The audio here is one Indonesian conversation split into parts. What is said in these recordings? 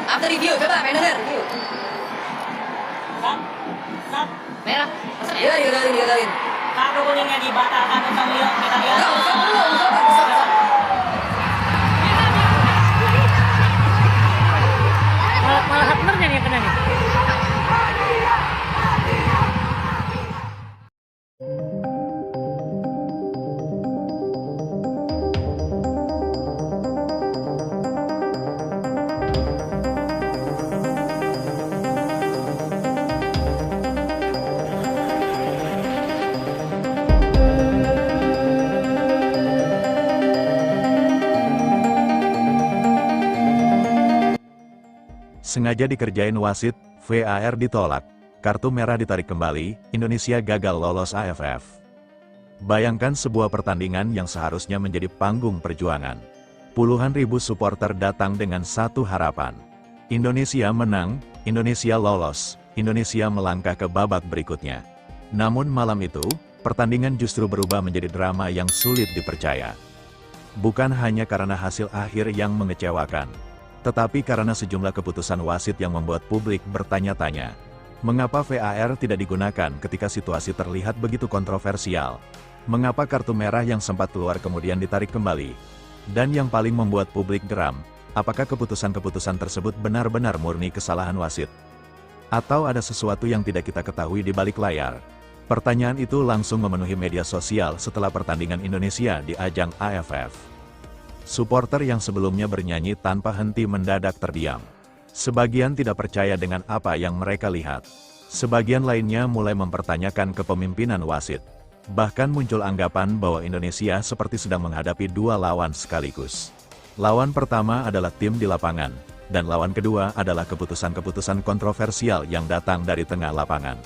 After review, coba main denger. Review. Stop. Stop. Merah. Masa merah digagalin. Kartu kuningnya dibatalkan untuk kita lihat. Enggak usah dulu, usah. Malah Hapnernya nih yang kena nih. Sengaja dikerjain wasit, VAR ditolak. Kartu merah ditarik kembali, Indonesia gagal lolos AFF. Bayangkan sebuah pertandingan yang seharusnya menjadi panggung perjuangan. Puluhan ribu supporter datang dengan satu harapan. Indonesia menang, Indonesia lolos, Indonesia melangkah ke babak berikutnya. Namun malam itu, pertandingan justru berubah menjadi drama yang sulit dipercaya. Bukan hanya karena hasil akhir yang mengecewakan, tetapi karena sejumlah keputusan wasit yang membuat publik bertanya-tanya. Mengapa VAR tidak digunakan ketika situasi terlihat begitu kontroversial? Mengapa kartu merah yang sempat keluar kemudian ditarik kembali? Dan yang paling membuat publik geram, apakah keputusan-keputusan tersebut benar-benar murni kesalahan wasit? Atau ada sesuatu yang tidak kita ketahui di balik layar? Pertanyaan itu langsung memenuhi media sosial setelah pertandingan Indonesia di ajang AFF. Supporter yang sebelumnya bernyanyi tanpa henti mendadak terdiam. Sebagian tidak percaya dengan apa yang mereka lihat. Sebagian lainnya mulai mempertanyakan kepemimpinan wasit. Bahkan muncul anggapan bahwa Indonesia seperti sedang menghadapi dua lawan sekaligus. Lawan pertama adalah tim di lapangan, dan lawan kedua adalah keputusan-keputusan kontroversial yang datang dari tengah lapangan.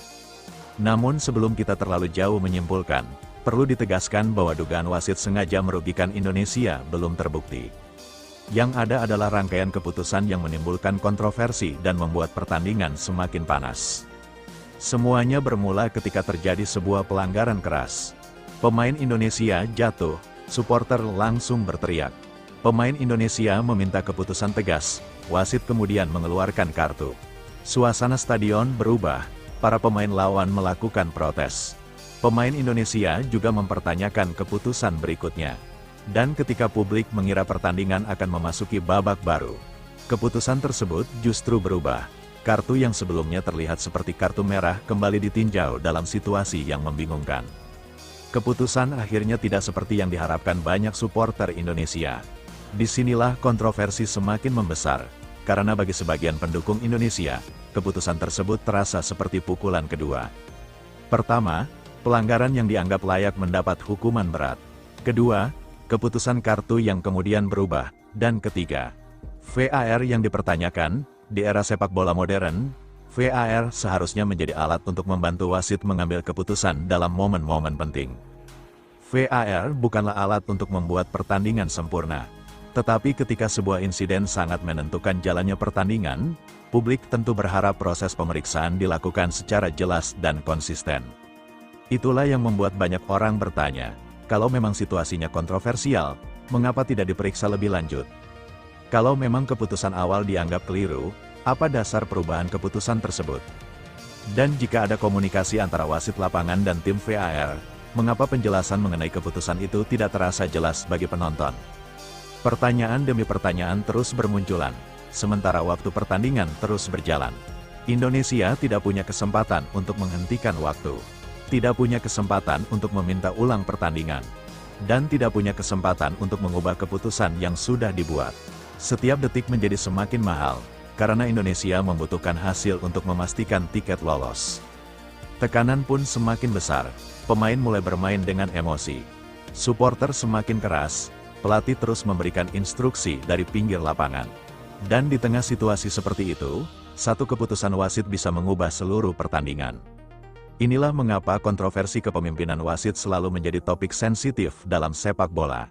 Namun sebelum kita terlalu jauh menyimpulkan, perlu ditegaskan bahwa dugaan wasit sengaja merugikan Indonesia belum terbukti. Yang ada adalah rangkaian keputusan yang menimbulkan kontroversi dan membuat pertandingan semakin panas. Semuanya bermula ketika terjadi sebuah pelanggaran keras. Pemain Indonesia jatuh, supporter langsung berteriak. Pemain Indonesia meminta keputusan tegas, wasit kemudian mengeluarkan kartu. Suasana stadion berubah, para pemain lawan melakukan protes. Pemain Indonesia juga mempertanyakan keputusan berikutnya. Dan ketika publik mengira pertandingan akan memasuki babak baru, keputusan tersebut justru berubah. Kartu yang sebelumnya terlihat seperti kartu merah kembali ditinjau dalam situasi yang membingungkan. Keputusan akhirnya tidak seperti yang diharapkan banyak supporter Indonesia. Disinilah kontroversi semakin membesar, karena bagi sebagian pendukung Indonesia, keputusan tersebut terasa seperti pukulan kedua. Pertama, pelanggaran yang dianggap layak mendapat hukuman berat. Kedua, keputusan kartu yang kemudian berubah. Dan ketiga, VAR yang dipertanyakan. Di era sepak bola modern, VAR seharusnya menjadi alat untuk membantu wasit mengambil keputusan dalam momen-momen penting. VAR bukanlah alat untuk membuat pertandingan sempurna. Tetapi ketika sebuah insiden sangat menentukan jalannya pertandingan, publik tentu berharap proses pemeriksaan dilakukan secara jelas dan konsisten. Itulah yang membuat banyak orang bertanya, kalau memang situasinya kontroversial, mengapa tidak diperiksa lebih lanjut? Kalau memang keputusan awal dianggap keliru, apa dasar perubahan keputusan tersebut? Dan jika ada komunikasi antara wasit lapangan dan tim VAR, mengapa penjelasan mengenai keputusan itu tidak terasa jelas bagi penonton? Pertanyaan demi pertanyaan terus bermunculan, sementara waktu pertandingan terus berjalan. Indonesia tidak punya kesempatan untuk menghentikan waktu. Tidak punya kesempatan untuk meminta ulang pertandingan. Dan tidak punya kesempatan untuk mengubah keputusan yang sudah dibuat. Setiap detik menjadi semakin mahal, karena Indonesia membutuhkan hasil untuk memastikan tiket lolos. Tekanan pun semakin besar, pemain mulai bermain dengan emosi. Supporter semakin keras, pelatih terus memberikan instruksi dari pinggir lapangan. Dan di tengah situasi seperti itu, satu keputusan wasit bisa mengubah seluruh pertandingan. Inilah mengapa kontroversi kepemimpinan wasit selalu menjadi topik sensitif dalam sepak bola.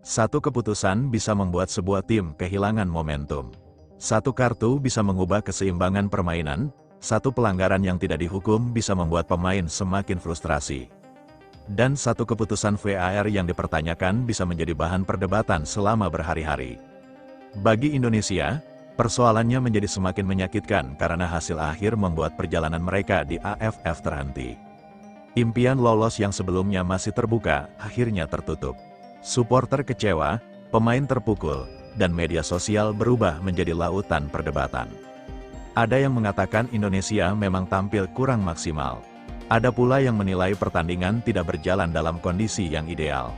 Satu keputusan bisa membuat sebuah tim kehilangan momentum. Satu kartu bisa mengubah keseimbangan permainan, satu pelanggaran yang tidak dihukum bisa membuat pemain semakin frustrasi. Dan satu keputusan VAR yang dipertanyakan bisa menjadi bahan perdebatan selama berhari-hari. Bagi Indonesia, Persoalannya menjadi semakin menyakitkan karena hasil akhir membuat perjalanan mereka di AFF terhenti. Impian lolos yang sebelumnya masih terbuka, akhirnya tertutup. Supporter kecewa, pemain terpukul, dan media sosial berubah menjadi lautan perdebatan. Ada yang mengatakan Indonesia memang tampil kurang maksimal. Ada pula yang menilai pertandingan tidak berjalan dalam kondisi yang ideal.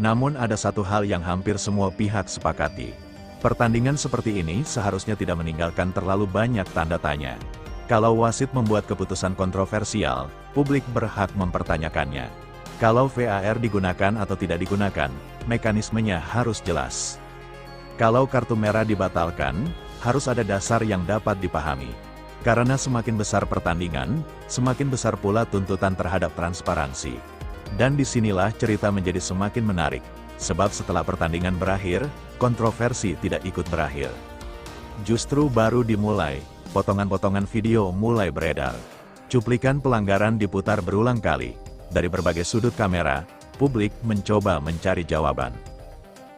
Namun ada satu hal yang hampir semua pihak sepakati. Pertandingan seperti ini seharusnya tidak meninggalkan terlalu banyak tanda tanya. Kalau wasit membuat keputusan kontroversial, publik berhak mempertanyakannya. Kalau VAR digunakan atau tidak digunakan, mekanismenya harus jelas. Kalau kartu merah dibatalkan, harus ada dasar yang dapat dipahami. Karena semakin besar pertandingan, semakin besar pula tuntutan terhadap transparansi. Dan disinilah cerita menjadi semakin menarik, sebab setelah pertandingan berakhir, kontroversi tidak ikut berakhir. Justru baru dimulai, potongan-potongan video mulai beredar. Cuplikan pelanggaran diputar berulang kali. Dari berbagai sudut kamera, publik mencoba mencari jawaban.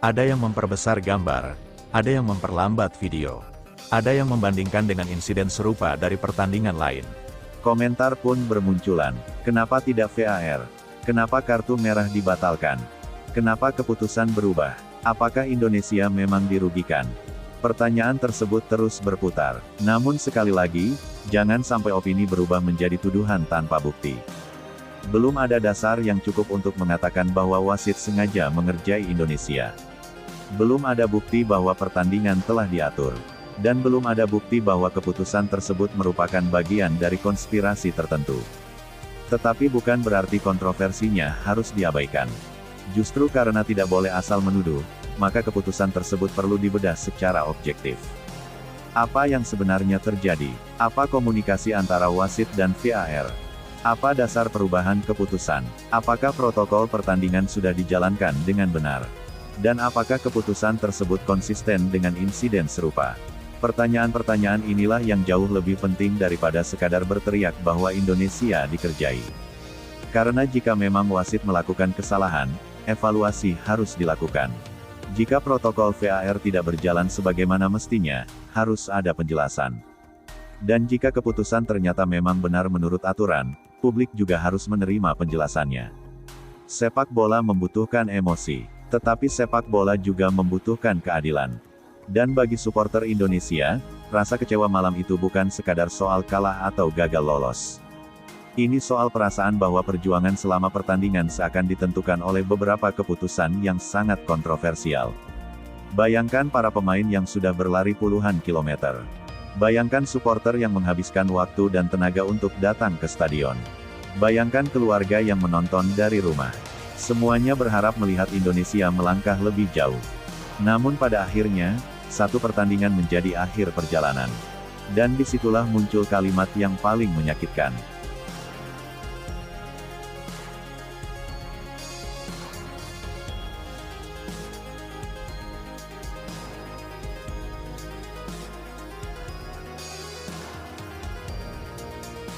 Ada yang memperbesar gambar, ada yang memperlambat video. Ada yang membandingkan dengan insiden serupa dari pertandingan lain. Komentar pun bermunculan, kenapa tidak VAR? Kenapa kartu merah dibatalkan? Kenapa keputusan berubah? Apakah Indonesia memang dirugikan? Pertanyaan tersebut terus berputar. Namun sekali lagi, jangan sampai opini berubah menjadi tuduhan tanpa bukti. Belum ada dasar yang cukup untuk mengatakan bahwa wasit sengaja mengerjai Indonesia. Belum ada bukti bahwa pertandingan telah diatur. Dan belum ada bukti bahwa keputusan tersebut merupakan bagian dari konspirasi tertentu. Tetapi bukan berarti kontroversinya harus diabaikan. Justru karena tidak boleh asal menuduh, maka keputusan tersebut perlu dibedah secara objektif. Apa yang sebenarnya terjadi? Apa komunikasi antara wasit dan VAR? Apa dasar perubahan keputusan? Apakah protokol pertandingan sudah dijalankan dengan benar? Dan apakah keputusan tersebut konsisten dengan insiden serupa? Pertanyaan-pertanyaan inilah yang jauh lebih penting daripada sekadar berteriak bahwa Indonesia dikerjai. Karena jika memang wasit melakukan kesalahan, evaluasi harus dilakukan. Jika protokol VAR tidak berjalan sebagaimana mestinya, harus ada penjelasan. Dan jika keputusan ternyata memang benar menurut aturan, publik juga harus menerima penjelasannya. Sepak bola membutuhkan emosi, tetapi sepak bola juga membutuhkan keadilan. Dan bagi supporter Indonesia, rasa kecewa malam itu bukan sekadar soal kalah atau gagal lolos. Ini soal perasaan bahwa perjuangan selama pertandingan seakan ditentukan oleh beberapa keputusan yang sangat kontroversial. Bayangkan para pemain yang sudah berlari puluhan kilometer. Bayangkan supporter yang menghabiskan waktu dan tenaga untuk datang ke stadion. Bayangkan keluarga yang menonton dari rumah. Semuanya berharap melihat Indonesia melangkah lebih jauh. Namun pada akhirnya, satu pertandingan menjadi akhir perjalanan. Dan disitulah muncul kalimat yang paling menyakitkan.